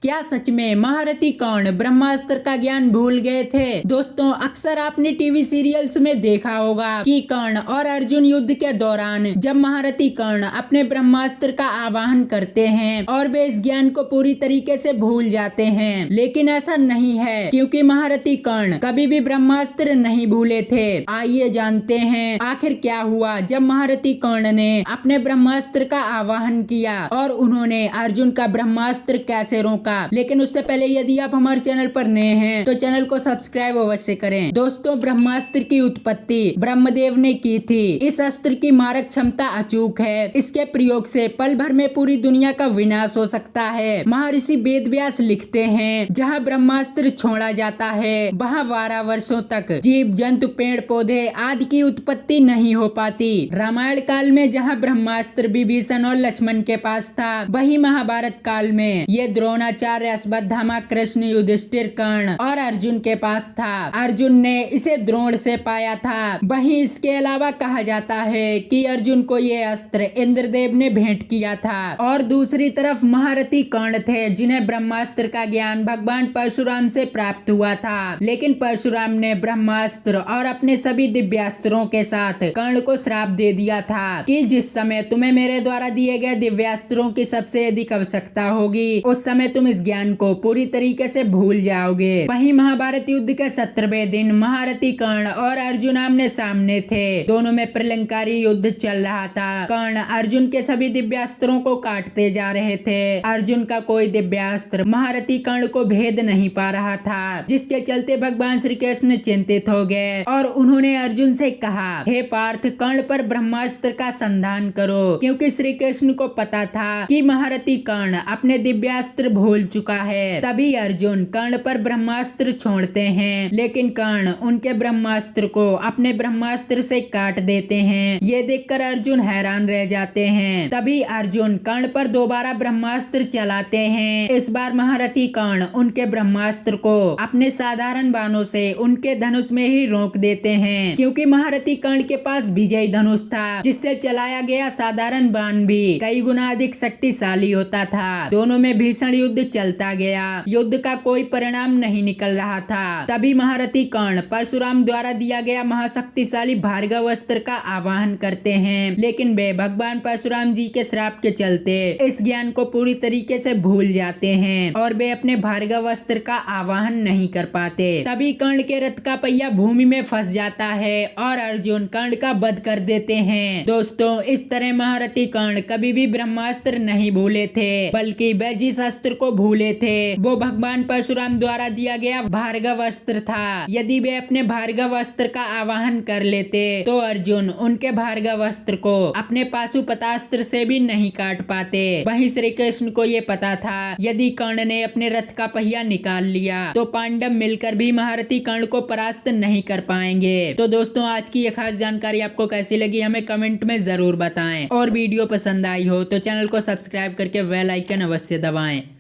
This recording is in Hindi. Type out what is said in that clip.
क्या सच में महारथी कर्ण ब्रह्मास्त्र का ज्ञान भूल गए थे? दोस्तों, अक्सर आपने टीवी सीरियल्स में देखा होगा कि कर्ण और अर्जुन युद्ध के दौरान जब महारथी कर्ण अपने ब्रह्मास्त्र का आवाहन करते हैं और वे इस ज्ञान को पूरी तरीके से भूल जाते हैं, लेकिन ऐसा नहीं है, क्योंकि महारथी कर्ण कभी भी ब्रह्मास्त्र नहीं भूले थे। आइए जानते हैं आखिर क्या हुआ जब महारथी कर्ण ने अपने ब्रह्मास्त्र का आवाहन किया और उन्होंने अर्जुन का ब्रह्मास्त्र कैसे रोका। लेकिन उससे पहले यदि आप हमारे चैनल पर नए हैं तो चैनल को सब्सक्राइब अवश्य करें। दोस्तों, ब्रह्मास्त्र की उत्पत्ति ब्रह्मदेव ने की थी। इस अस्त्र की मारक क्षमता अचूक है। इसके प्रयोग से पल भर में पूरी दुनिया का विनाश हो सकता है। महर्षि वेदव्यास लिखते हैं, जहाँ ब्रह्मास्त्र छोड़ा जाता है वहाँ 12 वर्षों तक जीव जंतु पेड़ पौधे आदि की उत्पत्ति नहीं हो पाती। रामायण काल में जहाँ ब्रह्मास्त्र विभीषण और लक्ष्मण के पास था, वही महाभारत काल में ये द्रोणाचार्य, अश्वत्थामा, कृष्ण, युधिष्ठिर, कर्ण और अर्जुन के पास था। अर्जुन ने इसे द्रोण से पाया था। वहीं इसके अलावा कहा जाता है कि अर्जुन को ये अस्त्र इंद्रदेव ने भेंट किया था। और दूसरी तरफ महारथी कर्ण थे, जिन्हें ब्रह्मास्त्र का ज्ञान भगवान परशुराम से प्राप्त हुआ था। लेकिन परशुराम ने ब्रह्मास्त्र और अपने सभी दिव्यास्त्रों के साथ कर्ण को श्राप दे दिया था कि जिस समय तुम्हें मेरे द्वारा दिए गए दिव्यास्त्रों की सबसे अधिक आवश्यकता होगी, उस समय तुम इस ज्ञान को पूरी तरीके से भूल जाओगे। वहीं महाभारत युद्ध के 17वें दिन महारथी कर्ण और अर्जुन आमने सामने थे। दोनों में प्रलंकारी युद्ध चल रहा था। कर्ण अर्जुन के सभी दिव्यास्त्रों को काटते जा रहे थे। अर्जुन का कोई दिव्यास्त्र महारथी कर्ण को भेद नहीं पा रहा था, जिसके चलते भगवान श्री कृष्ण चिंतित हो गए और उन्होंने अर्जुन से कहा, हे पार्थ, कर्ण पर ब्रह्मास्त्र का संधान करो, क्योंकि श्री कृष्ण को पता था कि महारथी कर्ण अपने दिव्यास्त्र भूल चुका है। तभी अर्जुन कर्ण पर ब्रह्मास्त्र छोड़ते हैं, लेकिन कर्ण उनके ब्रह्मास्त्र को अपने ब्रह्मास्त्र से काट देते हैं। ये देखकर अर्जुन हैरान रह जाते हैं। तभी अर्जुन कर्ण पर दोबारा ब्रह्मास्त्र चलाते हैं। इस बार महारथी कर्ण उनके ब्रह्मास्त्र को अपने साधारण बाणों से उनके धनुष में ही रोक देते हैं, क्योंकि महारथी कर्ण के पास विजयी धनुष था, जिससे चलाया गया साधारण बाण भी कई गुना अधिक शक्तिशाली होता था। दोनों में भीषण युद्ध चलता गया। युद्ध का कोई परिणाम नहीं निकल रहा था। तभी महारथी कर्ण परशुराम द्वारा दिया गया महाशक्तिशाली भार्गव अस्त्र का आवाहन करते हैं, लेकिन वे भगवान परशुराम जी के श्राप के चलते इस ज्ञान को पूरी तरीके से भूल जाते हैं और वे अपने भार्गव अस्त्र का आवाहन नहीं कर पाते। तभी कर्ण के रथ का पहिया भूमि में फंस जाता है और अर्जुन कर्ण का वध कर देते हैं। दोस्तों, इस तरह महारथी कर्ण कभी भी ब्रह्मास्त्र नहीं भूले थे, बल्कि वे जिस अस्त्र को भूले थे वो भगवान परशुराम द्वारा दिया गया भार्गव अस्त्र था। यदि वे अपने भार्गव अस्त्र का आवाहन कर लेते तो अर्जुन उनके भार्गव अस्त्र को अपने पाशुपतास्त्र से भी नहीं काट पाते। वहीं श्री कृष्ण को ये पता था, यदि कर्ण ने अपने रथ का पहिया निकाल लिया तो पांडव मिलकर भी महारथी कर्ण को परास्त नहीं कर पाएंगे। तो दोस्तों, आज की ये खास जानकारी आपको कैसी लगी हमें कमेंट में जरूर बताएं, और वीडियो पसंद आई हो तो चैनल को सब्सक्राइब करके बेल आइकन अवश्य दबाएं।